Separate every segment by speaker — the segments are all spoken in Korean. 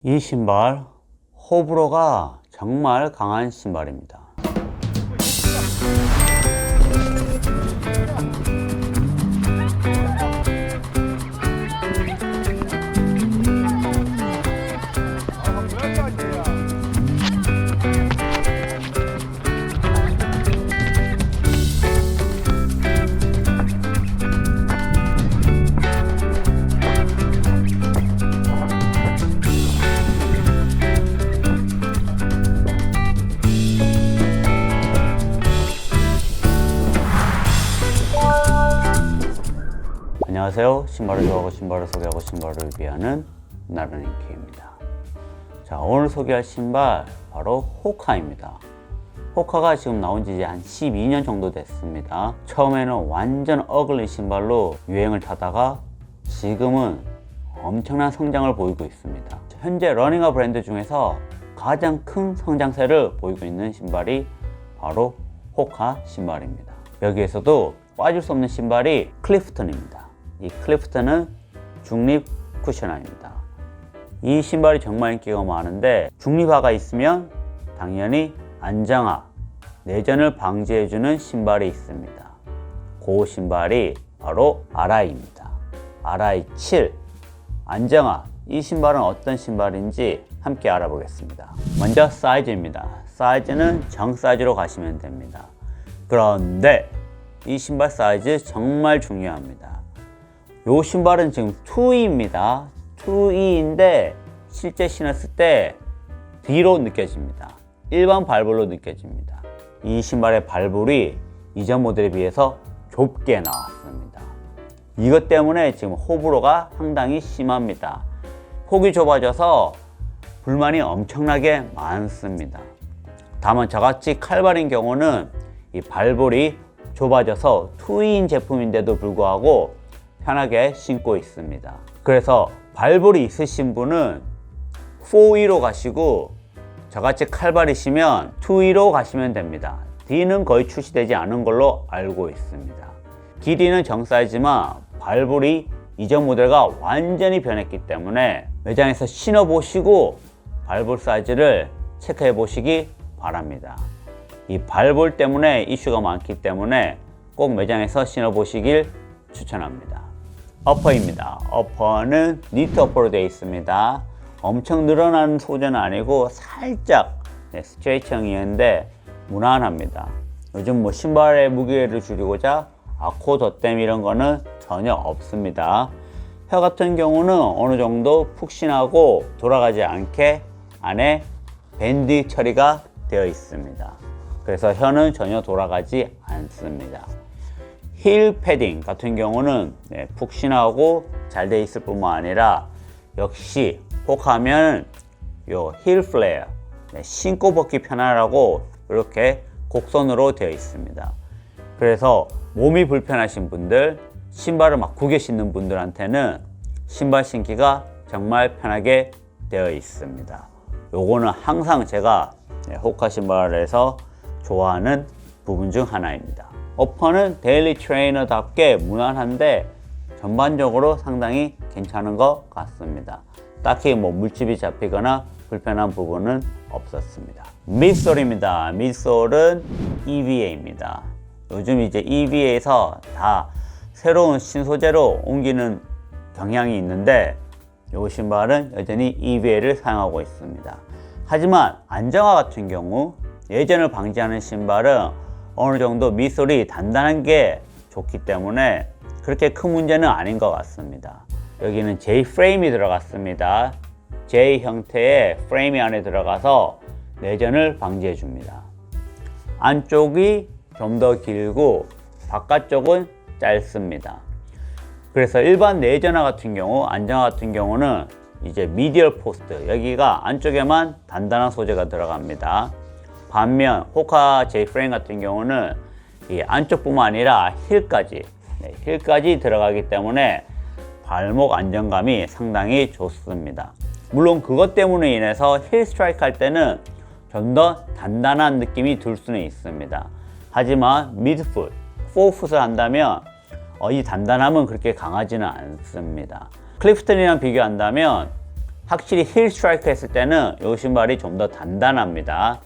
Speaker 1: 이 신발 호불호가 정말 강한 신발입니다. 안녕하세요. 신발을 좋아하고 신발을 소개하고 신발을 리뷰하는 나른한 K입니다. 자, 오늘 소개할 신발 바로 호카입니다. 호카가 지금 나온 지 한 12년 정도 됐습니다. 처음에는 완전 어글리 신발로 유행을 타다가 지금은 엄청난 성장을 보이고 있습니다. 현재 러닝화 브랜드 중에서 가장 큰 성장세를 보이고 있는 신발이 바로 호카 신발입니다. 여기에서도 빠질 수 없는 신발이 클리프턴입니다. 이 클리프턴은 중립 쿠셔너입니다. 이 신발이 정말 인기가 많은데 중립화가 있으면 당연히 안정화, 내전을 방지해주는 신발이 있습니다. 그 신발이 바로 RI입니다. RI7 안정화. 이 신발은 어떤 신발인지 함께 알아보겠습니다. 먼저 사이즈입니다. 사이즈는 정 사이즈로 가시면 됩니다. 그런데 이 신발 사이즈 정말 중요합니다. 이 신발은 지금 2E입니다. 2E인데 실제 신었을 때 뒤로 느껴집니다. 일반 발볼로 느껴집니다. 이 신발의 발볼이 이전 모델에 비해서 좁게 나왔습니다. 이것 때문에 지금 호불호가 상당히 심합니다. 폭이 좁아져서 불만이 엄청나게 많습니다. 다만 저같이 칼발인 경우는 이 발볼이 좁아져서 2E인 제품인데도 불구하고 편하게 신고 있습니다. 그래서 발볼이 있으신 분은 4E로 가시고 저같이 칼발이시면 2E로 가시면 됩니다. D는 거의 출시되지 않은 걸로 알고 있습니다. 길이는 정 사이즈지만 발볼이 이전 모델과 완전히 변했기 때문에 매장에서 신어보시고 발볼 사이즈를 체크해 보시기 바랍니다. 이 발볼 때문에 이슈가 많기 때문에 꼭 매장에서 신어보시길 추천합니다. 어퍼입니다. 어퍼는 니트 어퍼로 되어 있습니다. 엄청 늘어나는 소재는 아니고 살짝 스트레이트형이었는데 무난합니다. 요즘 뭐 신발의 무게를 줄이고자 아코 덧댐 이런 거는 전혀 없습니다. 혀 같은 경우는 어느 정도 푹신하고 돌아가지 않게 안에 밴드 처리가 되어 있습니다. 그래서 혀는 전혀 돌아가지 않습니다. 힐 패딩 같은 경우는 푹신하고 잘 되어 있을 뿐만 아니라 역시 호카하면 요 힐 플레어 신고 벗기 편하라고 이렇게 곡선으로 되어 있습니다. 그래서 몸이 불편하신 분들, 신발을 막 구겨 신는 분들한테는 신발 신기가 정말 편하게 되어 있습니다. 요거는 항상 제가 호카 신발에서 좋아하는 부분 중 하나입니다. 어퍼는 데일리 트레이너답게 무난한데 전반적으로 상당히 괜찮은 것 같습니다. 딱히 뭐 물집이 잡히거나 불편한 부분은 없었습니다. 밑솔입니다. 밑솔은 EVA입니다. 요즘 이제 EVA에서 다 새로운 신소재로 옮기는 경향이 있는데 이 신발은 여전히 EVA를 사용하고 있습니다. 하지만 안정화 같은 경우 내전을 방지하는 신발은 어느 정도 밑솔이 단단한 게 좋기 때문에 그렇게 큰 문제는 아닌 것 같습니다. 여기는 J 프레임이 들어갔습니다. J 형태의 프레임이 안에 들어가서 내전을 방지해 줍니다. 안쪽이 좀 더 길고 바깥쪽은 짧습니다. 그래서 일반 내전화 같은 경우, 안정화 같은 경우는 이제 미디얼 포스트, 여기가 안쪽에만 단단한 소재가 들어갑니다. 반면 호카 J 프레임 같은 경우는 이 안쪽뿐만 아니라 힐까지 들어가기 때문에 발목 안정감이 상당히 좋습니다. 물론 그것 때문에 인해서 힐 스트라이크 할 때는 좀 더 단단한 느낌이 들 수는 있습니다. 하지만 미드풋, 포풋을 한다면 이 단단함은 그렇게 강하지는 않습니다. 클리프턴이랑 비교한다면 확실히 힐 스트라이크 했을 때는 이 신발이 좀 더 단단합니다.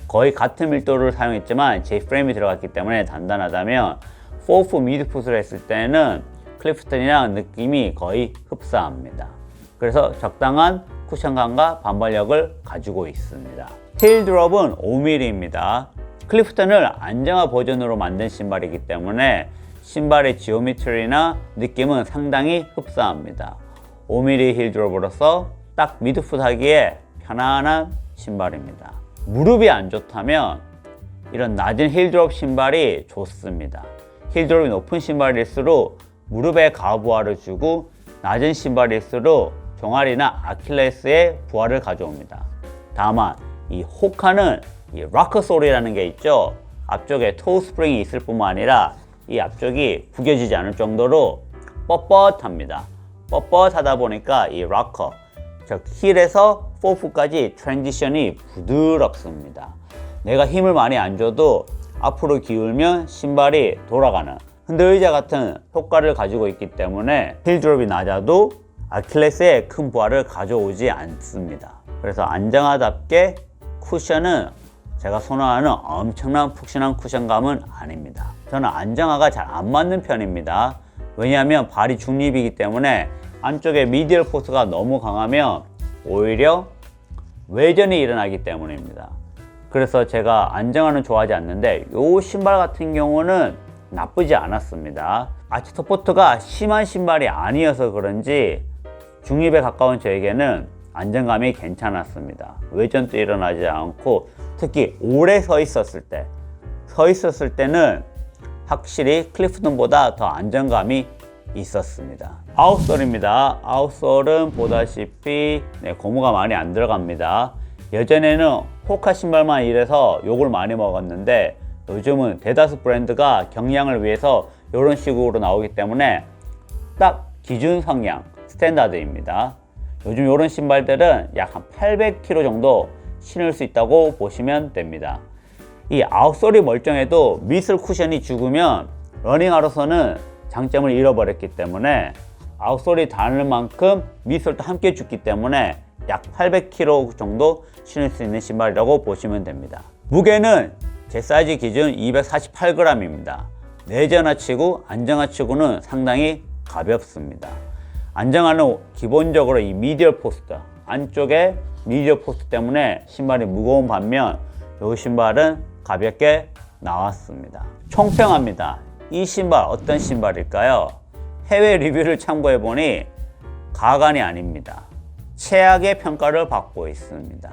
Speaker 1: 거의 같은 밀도를 사용했지만 제 프레임이 들어갔기 때문에 단단하다면 4풋 미드풋을 했을 때는 클리프턴이랑 느낌이 거의 흡사합니다. 그래서 적당한 쿠션감과 반발력을 가지고 있습니다. 힐 드롭은 5mm입니다. 클리프턴을 안정화 버전으로 만든 신발이기 때문에 신발의 지오메트리나 느낌은 상당히 흡사합니다. 5mm 힐 드롭으로서 딱 미드풋 하기에 편안한 신발입니다. 무릎이 안 좋다면 이런 낮은 힐 드롭 신발이 좋습니다. 힐 드롭이 높은 신발일수록 무릎에 가부하를 주고 낮은 신발일수록 종아리나 아킬레스에 부하를 가져옵니다. 다만 이 호카는 이 락커 솔이라는 게 있죠. 앞쪽에 토우 스프링이 있을 뿐만 아니라 이 앞쪽이 구겨지지 않을 정도로 뻣뻣합니다. 뻣뻣하다 보니까 이 락커, 즉 힐에서 포풋까지 트랜지션이 부드럽습니다. 내가 힘을 많이 안 줘도 앞으로 기울면 신발이 돌아가는 흔들의자 같은 효과를 가지고 있기 때문에 힐 드롭이 낮아도 아킬레스에 큰 부하를 가져오지 않습니다. 그래서 안정화답게 쿠션은 제가 선호하는 엄청난 푹신한 쿠션감은 아닙니다. 저는 안정화가 잘 안 맞는 편입니다. 왜냐하면 발이 중립이기 때문에 안쪽에 미디얼 포스가 너무 강하면 오히려 외전이 일어나기 때문입니다. 그래서 제가 안정화는 좋아하지 않는데 이 신발 같은 경우는 나쁘지 않았습니다. 아치 서포트가 심한 신발이 아니어서 그런지 중립에 가까운 저에게는 안정감이 괜찮았습니다. 외전도 일어나지 않고 특히 오래 서 있었을 때는 확실히 클리프턴보다 더 안정감이 있었습니다. 아웃솔입니다. 아웃솔은 보다시피 고무가 많이 안 들어갑니다. 예전에는 호카 신발만 이래서 욕을 많이 먹었는데 요즘은 대다수 브랜드가 경량을 위해서 이런 식으로 나오기 때문에 딱 기준 성량 스탠다드입니다. 요즘 이런 신발들은 약 한 800kg 정도 신을 수 있다고 보시면 됩니다. 이 아웃솔이 멀쩡해도 미슬 쿠션이 죽으면 러닝화로서는 장점을 잃어버렸기 때문에 아웃솔이 닿을 만큼 미솔도 함께 죽기 때문에 약 800kg 정도 신을 수 있는 신발이라고 보시면 됩니다. 무게는 제 사이즈 기준 248g입니다. 내전화치고 안정화치고는 상당히 가볍습니다. 안정화는 기본적으로 이 미디얼 포스트, 안쪽에 미디얼 포스트 때문에 신발이 무거운 반면 이 신발은 가볍게 나왔습니다. 총평합니다. 이 신발 어떤 신발일까요? 해외 리뷰를 참고해보니 가관이 아닙니다. 최악의 평가를 받고 있습니다.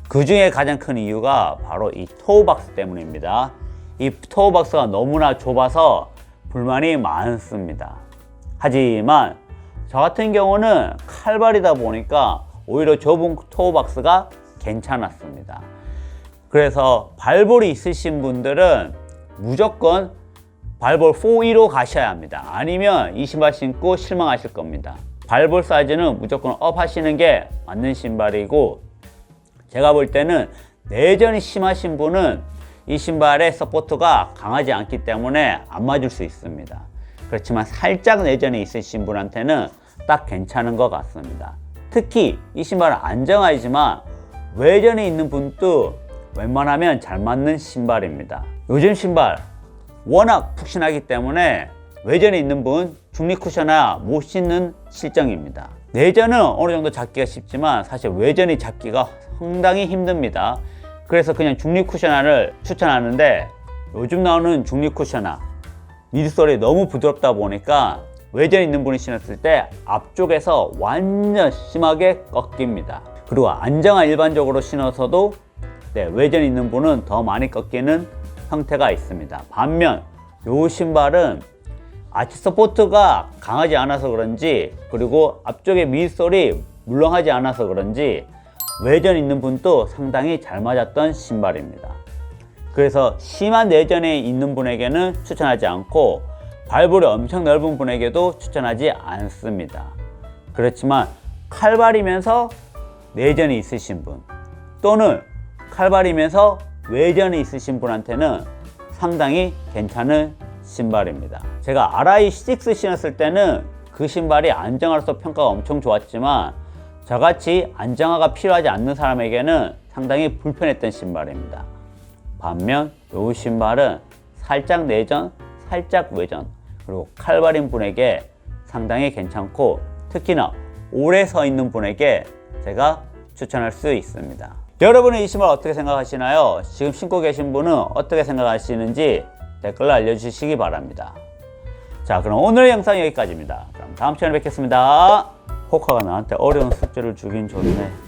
Speaker 1: 그 중에 가장 큰 이유가 바로 이 토우박스 때문입니다. 이 토우박스가 너무나 좁아서 불만이 많습니다. 하지만 저 같은 경우는 칼발이다 보니까 오히려 좁은 토우박스가 괜찮았습니다. 그래서 발볼이 있으신 분들은 무조건 발볼 4E로 가셔야 합니다. 아니면 이 신발 신고 실망하실 겁니다. 발볼 사이즈는 무조건 업 하시는 게 맞는 신발이고, 제가 볼 때는 내전이 심하신 분은 이 신발의 서포트가 강하지 않기 때문에 안 맞을 수 있습니다. 그렇지만 살짝 내전이 있으신 분한테는 딱 괜찮은 것 같습니다. 특히 이 신발은 안정화이지만 외전이 있는 분도 웬만하면 잘 맞는 신발입니다. 요즘 신발 워낙 푹신하기 때문에 외전이 있는 분 중립 쿠션화 못 신는 실정입니다. 내전은 어느 정도 잡기가 쉽지만 사실 외전이 잡기가 상당히 힘듭니다. 그래서 그냥 중립 쿠션화를 추천하는데, 요즘 나오는 중립 쿠션화 미드솔이 너무 부드럽다 보니까 외전 있는 분이 신었을 때 앞쪽에서 완전 심하게 꺾입니다. 그리고 안정화 일반적으로 신어서도 외전 있는 분은 더 많이 꺾이는 형태가 있습니다. 반면 이 신발은 아치 서포트가 강하지 않아서 그런지, 그리고 앞쪽에 미드솔이 물렁하지 않아서 그런지 외전 있는 분도 상당히 잘 맞았던 신발입니다. 그래서 심한 내전에 있는 분에게는 추천하지 않고 발볼이 엄청 넓은 분에게도 추천하지 않습니다. 그렇지만 칼발이면서 내전이 있으신 분 또는 칼발이면서 외전이 있으신 분한테는 상당히 괜찮은 신발입니다. 제가 RI6 신었을 때는 그 신발이 안정화로서 평가가 엄청 좋았지만 저같이 안정화가 필요하지 않는 사람에게는 상당히 불편했던 신발입니다. 반면 이 신발은 살짝 내전, 살짝 외전, 그리고 칼발인 분에게 상당히 괜찮고 특히나 오래 서 있는 분에게 제가 추천할 수 있습니다. 여러분은 이 신발 어떻게 생각하시나요? 지금 신고 계신 분은 어떻게 생각하시는지 댓글로 알려주시기 바랍니다. 자, 그럼 오늘 영상 여기까지입니다. 그럼 다음 시간에 뵙겠습니다. 호카가 나한테 어려운 숙제를 주긴 줬네.